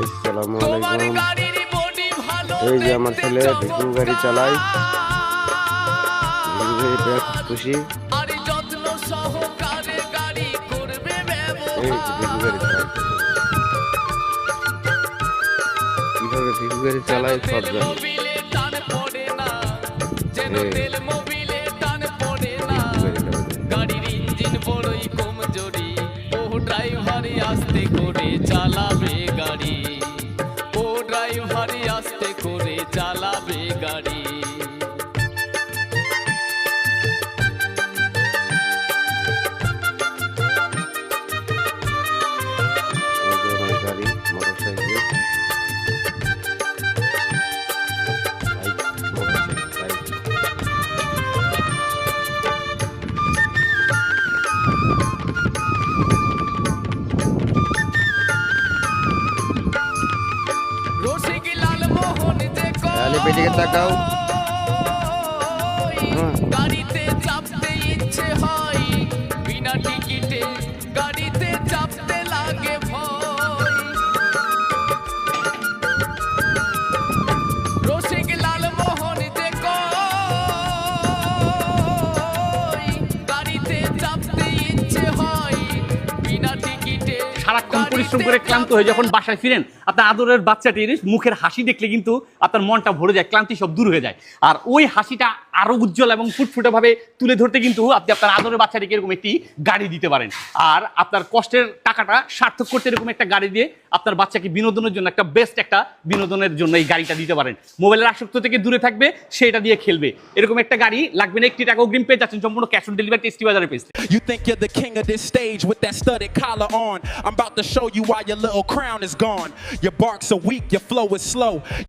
আসসালামু আলাইকুম। এই যে আমার ছেলে ভিকু গাড়ি চালায়, খুব খুশি। এই যে ভিকু গাড়ি চালায়, কিভাবে ভিকু গাড়ি চালায় সব জানি। আস্তে করে চালাবে গাড়ি, ও ড্রাইভারি আস্তে করে চালাবে গাড়ি। গাড়ি মোটরসাইকেল পেটিকে তাকাও। গাড়িতে চাপতে ইচ্ছে হয়, বিনা টিকিটে গাড়িতে চাপতে লাগে ভয়। রসিক লালমোহন যে কয়, গাড়িতে চাপতে ইচ্ছে হয়, বিনা টিকিটে। সারাক্ষণ পরিশ্রম করে ক্লান্ত হয়ে যখন বাসায় ফিরেন, আপনার আদরের বাচ্চাটির মুখের হাসি দেখলে কিন্তু আপনার মনটা ভরে যায়, ক্লান্তি সব দূর হয়ে যায়। আর ওই হাসিটা আরো উজ্জ্বল এবং ফুটফুটে ভাবে তুলে ধরতে কিন্তু আপনি আপনার আদরের বাচ্চাটিকে এরকম একটি গাড়ি দিতে পারেন। আর আপনার কষ্টের টাকাটা সার্থক করতে এরকম একটা গাড়ি দিয়ে আপনার বাচ্চাকে বিনোদনের জন্য একটা বেস্ট একটা বিনোদনের জন্য এই গাড়িটা দিতে পারেন। মোবাইলের আসক্ত থেকে দূরে থাকবে, সেটা দিয়ে খেলবে। এরকম একটা গাড়ি লাগবে না 1 টাকা অগ্রিম পেয়ে যাচ্ছেন সম্পূর্ণ ক্যাশ অন ডেলিভারি টেস্টি বাজারে পেয়েছে। You think you're the king of this stage with that studded collar on. I'm about to show you why your little crown is gone. Your barks are weak, your flow is slow.